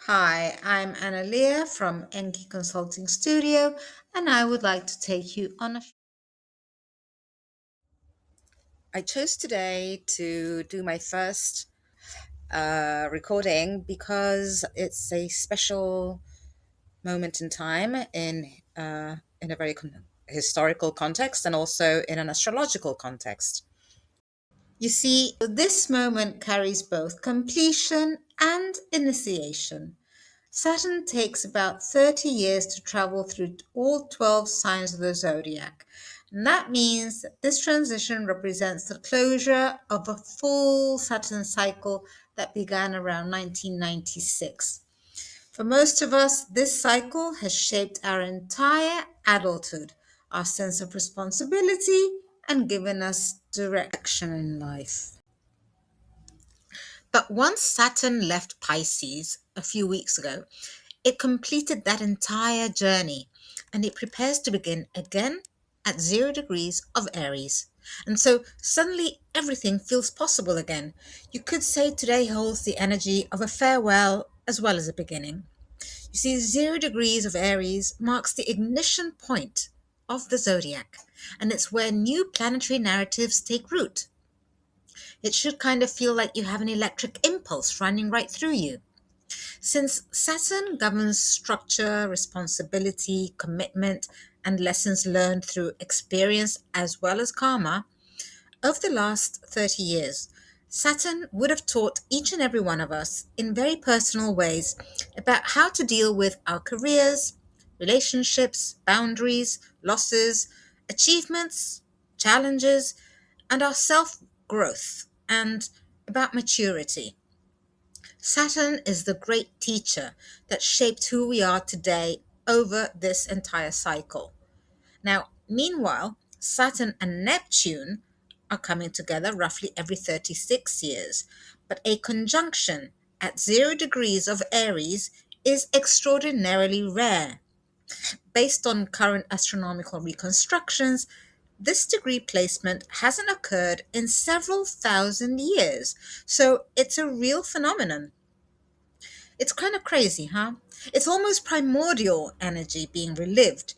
Hi, I'm Analia from Enki Consulting Studio, and I would like to take you on a. I chose today to do my first recording because it's a special moment in time in a very historical context and also in an astrological context. You see, this moment carries both completion and initiation. Saturn takes about 30 years to travel through all 12 signs of the zodiac. And that means that this transition represents the closure of a full Saturn cycle that began around 1996. For most of us, this cycle has shaped our entire adulthood, our sense of responsibility, and given us direction in life. But once Saturn left Pisces a few weeks ago, it completed that entire journey and it prepares to begin again at 0 degrees of Aries. And so suddenly everything feels possible again. You could say today holds the energy of a farewell as well as a beginning. You see, 0 degrees of Aries marks the ignition point of the zodiac, and it's where new planetary narratives take root. It should kind of feel like you have an electric impulse running right through you. Since Saturn governs structure, responsibility, commitment, and lessons learned through experience as well as karma, over the last 30 years, Saturn would have taught each and every one of us in very personal ways about how to deal with our careers, relationships, boundaries, losses, achievements, challenges, and our self growth, and about maturity. Saturn is the great teacher that shaped who we are today over this entire cycle. Now, meanwhile, Saturn and Neptune are coming together roughly every 36 years, but a conjunction at 0 degrees of Aries is extraordinarily rare. Based on current astronomical reconstructions, this degree placement hasn't occurred in several thousand years, so it's a real phenomenon. It's kind of crazy, huh? It's almost primordial energy being relived.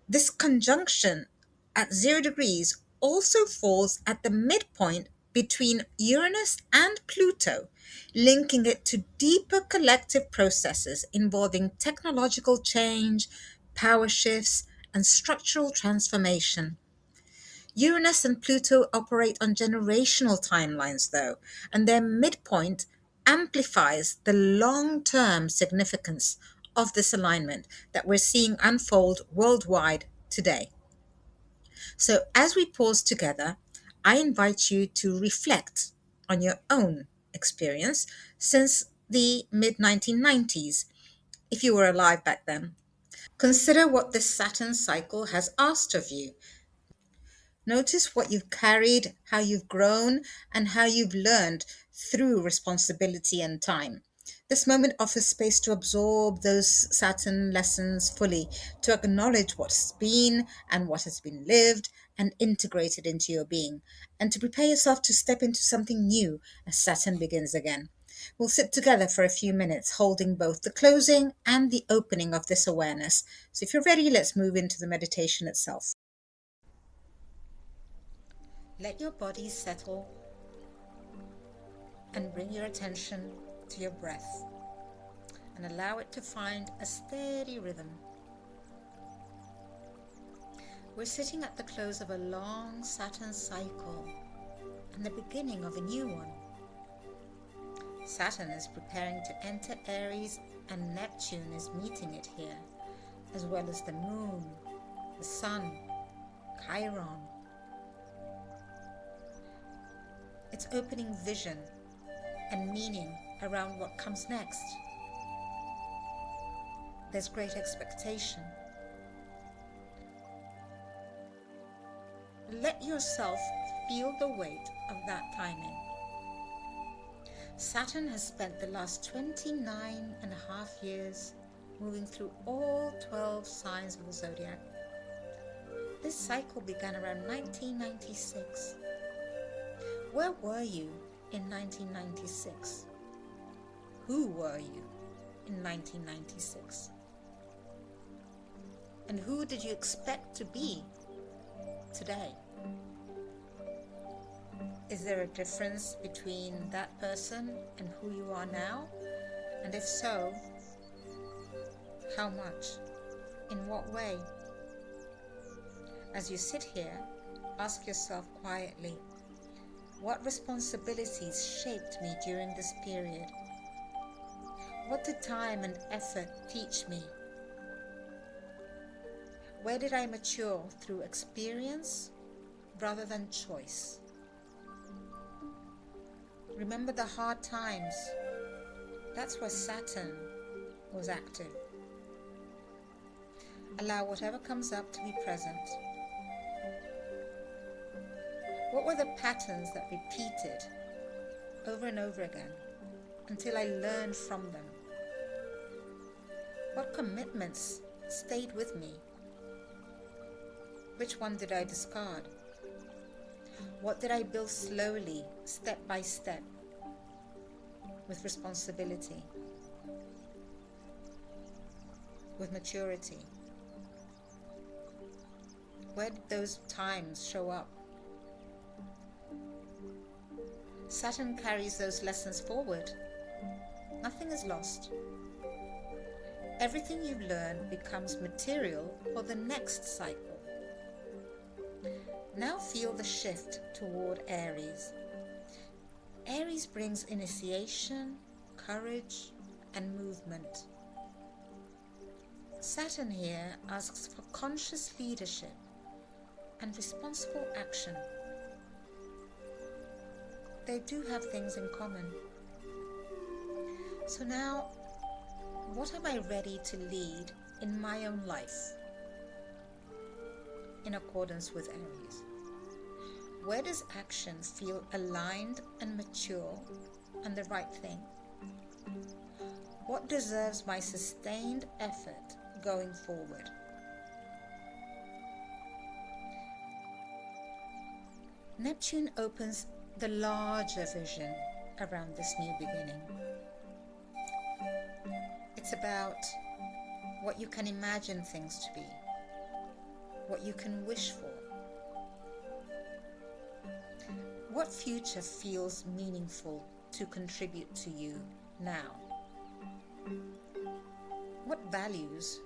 This conjunction at 0 degrees also falls at the midpoint between Uranus and Pluto, linking it to deeper collective processes involving technological change, power shifts, and structural transformation. Uranus and Pluto operate on generational timelines, though, and their midpoint amplifies the long term significance of this alignment that we're seeing unfold worldwide today. So, as we pause together, I invite you to reflect on your own experience since the mid 1990s, if you were alive back then. Consider what this Saturn cycle has asked of you. Notice what you've carried, how you've grown, and how you've learned through responsibility and time. This moment offers space to absorb those Saturn lessons fully, to acknowledge what's been and what has been lived and integrated into your being, and to prepare yourself to step into something new as Saturn begins again. We'll sit together for a few minutes, holding both the closing and the opening of this awareness. So if you're ready, let's move into the meditation itself. Let your body settle and bring your attention to your breath and allow it to find a steady rhythm. We're sitting at the close of a long Saturn cycle and the beginning of a new one. Saturn is preparing to enter Aries and Neptune is meeting it here, as well as the moon, the sun, Chiron. It's opening vision and meaning around what comes next. There's great expectation. Let yourself feel the weight of that timing. Saturn has spent the last 29 and a half years moving through all 12 signs of the zodiac. This cycle began around 1996. Where were you in 1996? Who were you? in 1996? And who did you expect to be today? Is there a difference between that person and who you are now? And if so, how much? In what way? As you sit here, ask yourself quietly, what responsibilities shaped me during this period? What did time and effort teach me? Where did I mature through experience rather than choice? Remember the hard times. That's where Saturn was active. Allow whatever comes up to be present. What were the patterns that repeated over and over again until I learned from them? What commitments stayed with me? Which one did I discard? What did I build slowly, step by step, with responsibility, with maturity? Where did those times show up? Saturn carries those lessons forward. Nothing is lost. Everything you've learned becomes material for the next cycle. Now feel the shift toward Aries. Aries brings initiation, courage, and movement. Saturn here asks for conscious leadership and responsible action. They do have things in common. So now, what am I ready to lead in my own life in accordance with Aries? Where does action feel aligned and mature and the right thing? What deserves my sustained effort going forward? Neptune opens the larger vision around this new beginning. It's about what you can imagine things to be, what you can wish for. What future feels meaningful to contribute to you now? What values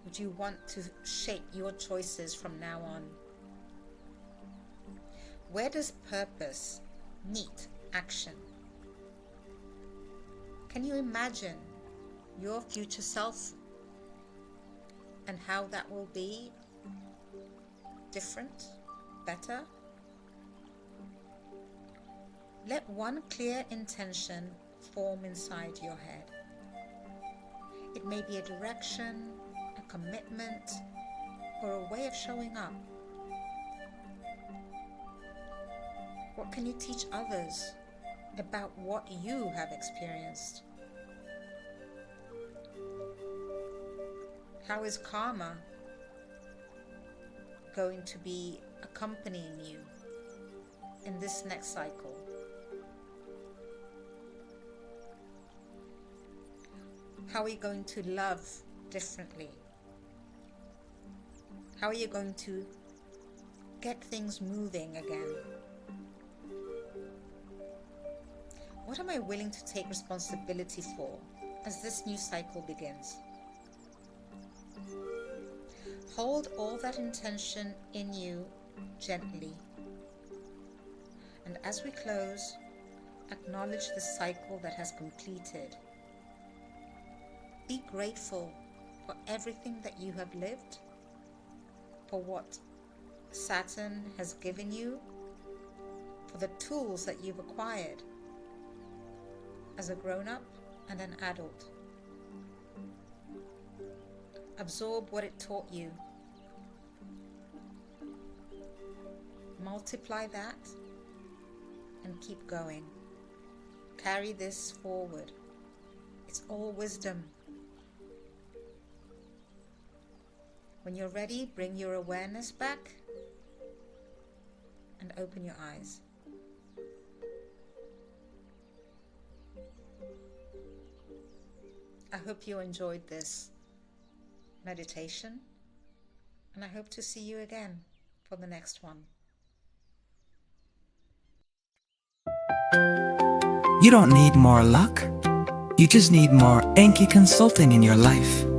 would you want to shape your choices from now on? Where does purpose meet action? Can you imagine your future self and how that will be different, better? Let one clear intention form inside your head. It may be a direction, a commitment, or a way of showing up. What can you teach others about what you have experienced? How is karma going to be accompanying you in this next cycle? How are you going to love differently? How are you going to get things moving again? What am I willing to take responsibility for as this new cycle begins? Hold all that intention in you gently. And as we close, acknowledge the cycle that has completed. Be grateful for everything that you have lived, for what Saturn has given you, for the tools that you've acquired as a grown-up and an adult. Absorb what it taught you. Multiply that and keep going. Carry this forward. It's all wisdom. When you're ready, bring your awareness back and open your eyes. I hope you enjoyed this meditation, and I hope to see you again for the next one. You don't need more luck. You just need more Enki consulting in your life.